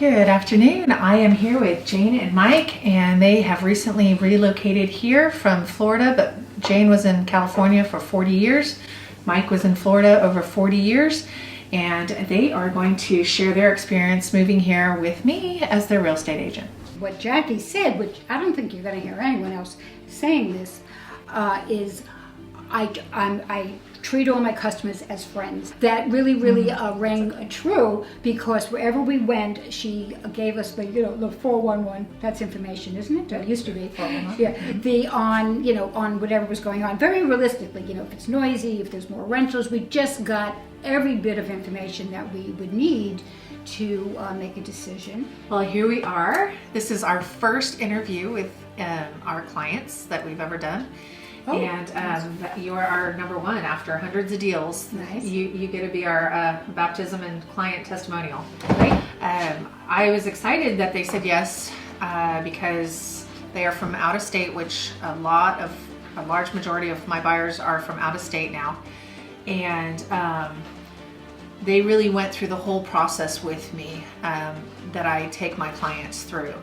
Good afternoon. I am here with Jane and Mike, and they have recently relocated here from Florida, but Jane was in California for 40 years. Mike was in Florida over 40 years, and they are going to share their experience moving here with me as their real estate agent. What Jackie said, which I don't think you're going to hear anyone else saying this, is I treat all my customers as friends. That really rang true, because wherever we went, she gave us the 411. That's information, isn't it? It used to be. Yeah. On whatever was going on. Very realistically, if it's noisy, if there's more rentals, we just got every bit of information that we would need to make a decision. Well, here we are. This is our first interview with our clients that we've ever done. Oh, and you are our number one after hundreds of deals. Nice. You get to be our baptism and client testimonial. Right. I was excited that they said yes because they are from out of state, which a large majority of my buyers are from out of state now. And they really went through the whole process with me that I take my clients through.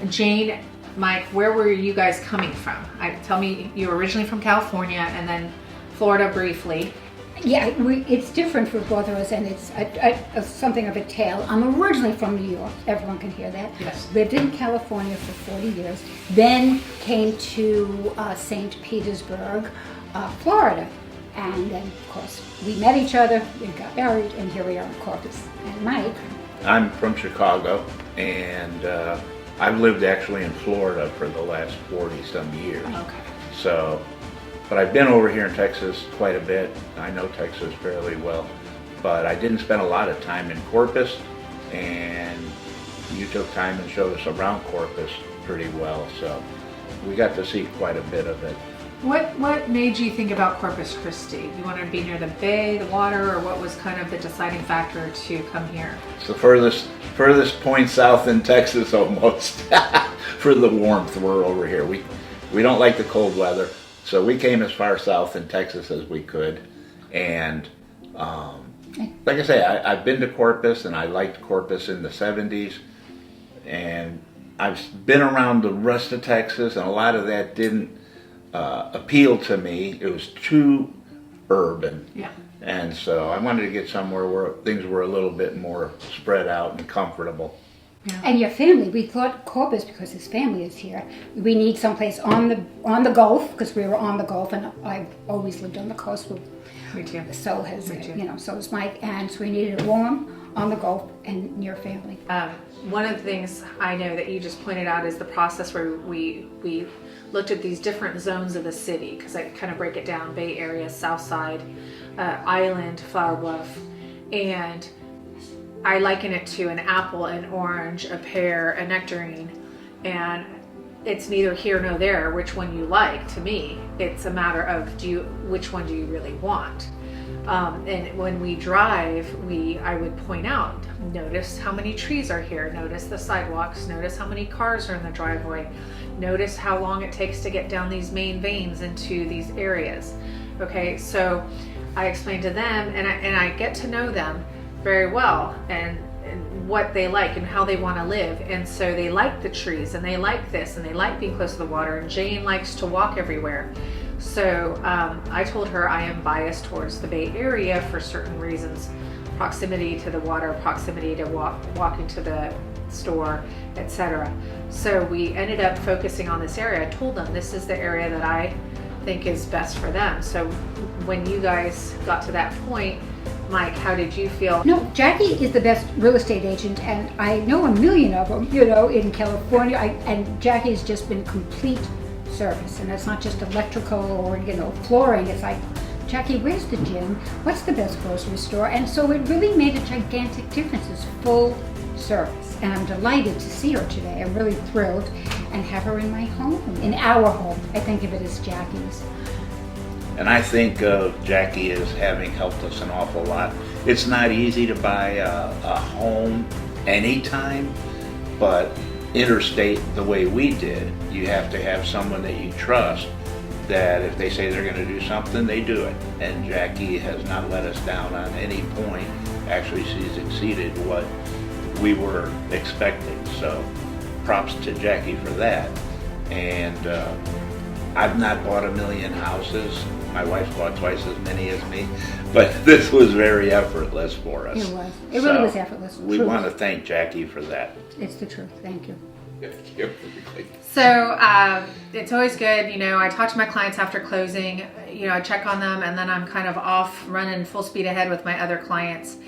Jane, Mike, where were you guys coming from? Tell me, you were originally from California and then Florida briefly. Yeah, it's different for both of us, and it's something of a tale. I'm originally from New York. Everyone can hear that. Yes. Lived in California for 40 years. Then came to St. Petersburg, Florida. And then, of course, we met each other, we got married, and here we are in Corpus. And Mike? I'm from Chicago, and I've lived actually in Florida for the last 40-some years. Okay. So, but I've been over here in Texas quite a bit. I know Texas fairly well, but I didn't spend a lot of time in Corpus, and you took time and showed us around Corpus pretty well, so we got to see quite a bit of it. What made you think about Corpus Christi? You wanted to be near the bay, the water, or what was kind of the deciding factor to come here? It's the furthest point south in Texas almost. For the warmth, we're over here. We don't like the cold weather, so we came as far south in Texas as we could. And like I say, I've been to Corpus, and I liked Corpus in the 70s. And I've been around the rest of Texas, and a lot of that didn't appeal to me. It was too urban. Yeah. And so I wanted to get somewhere where things were a little bit more spread out and comfortable. Yeah. And your family, we thought Corpus, because his family is here, we need someplace on the Gulf, because we were on the Gulf, and I've always lived on the coast. Me too. So has Me too. so has Mike, and so we needed it warm, on the Gulf, and near family. One of the things I know that you just pointed out is the process where we looked at these different zones of the city, because I kind of break it down: Bay Area, South Side, Island, Flower Bluff, and I liken it to an apple, an orange, a pear, a nectarine, and it's neither here nor there which one you like. To me, it's a matter of which one do you really want. And when we drive, I would point out, notice how many trees are here, notice the sidewalks, notice how many cars are in the driveway, notice how long it takes to get down these main veins into these areas. Okay, so I explain to them, and I get to know them very well, and what they like and how they want to live. And so they like the trees, and they like this, and they like being close to the water, and Jane likes to walk everywhere. So I told her I am biased towards the Bay Area for certain reasons: proximity to the water, proximity to walking to the store, etc. So we ended up focusing on this area. I told them this is the area that I think is best for them. So when you guys got to that point, Mike, how did you feel? No, Jackie is the best real estate agent, and I know a million of them, in California. And Jackie has just been complete service, and it's not just electrical or flooring. It's like, Jackie, where's the gym? What's the best grocery store? And so it really made a gigantic difference. It's full service, and I'm delighted to see her today. I'm really thrilled, and have her in my home, in our home. I think of it as Jackie's. And I think Jackie as having helped us an awful lot. It's not easy to buy a home anytime, but interstate the way we did, you have to have someone that you trust, that if they say they're going to do something, they do it. And Jackie has not let us down on any point. Actually, she's exceeded what we were expecting. So props to Jackie for that. And I've not bought a million houses. My wife's bought twice as many as me, but this was very effortless for us. It was. It really was effortless. We Truly. want to thank Jackie for that. It's the truth. Thank you. So it's always good, you know, I talk to my clients after closing, you know, I check on them, and then I'm kind of off running full speed ahead with my other clients.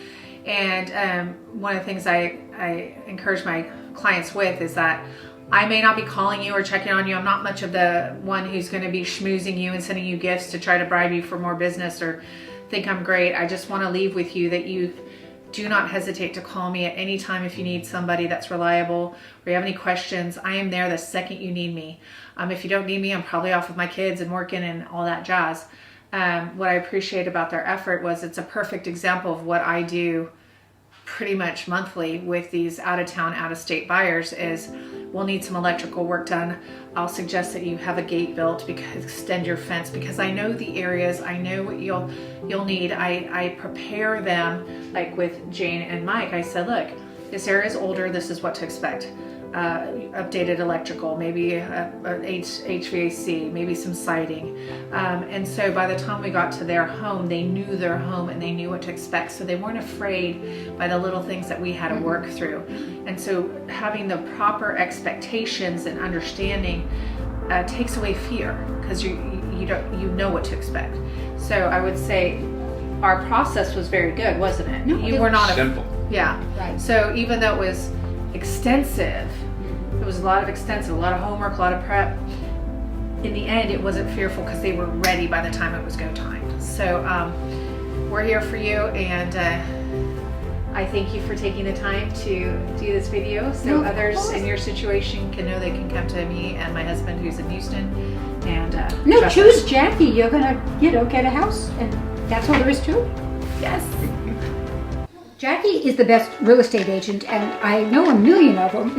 And one of the things I encourage my clients with is that I may not be calling you or checking on you. I'm not much of the one who's going to be schmoozing you and sending you gifts to try to bribe you for more business or think I'm great. I just want to leave with you that you do not hesitate to call me at any time if you need somebody that's reliable or you have any questions. I am there the second you need me. If you don't need me, I'm probably off with my kids and working and all that jazz. What I appreciate about their effort was it's a perfect example of what I do pretty much monthly with these out-of-town, out-of-state buyers is we'll need some electrical work done. I'll suggest that you have a gate built, because extend your fence, because I know the areas, I know what you'll need. I prepare them, like with Jane and Mike. I said, look, this area is older, this is what to expect. Updated electrical, maybe HVAC, maybe some siding. And so by the time we got to their home, they knew their home and they knew what to expect. So they weren't afraid by the little things that we had to work through. And so having the proper expectations and understanding takes away fear, because you know what to expect. So I would say our process was very good, wasn't it? No, you were not simple. Yeah. Right. So even though it was extensive, it was a lot of homework, a lot of prep. In the end, it wasn't fearful because they were ready by the time it was go time. So we're here for you, and I thank you for taking the time to do this video so others in your situation can know they can come to me and my husband who's in Houston. And No, choose Jackie. You're gonna, get a house, and that's all there is to it. Yes. Jackie is the best real estate agent, and I know a million of them,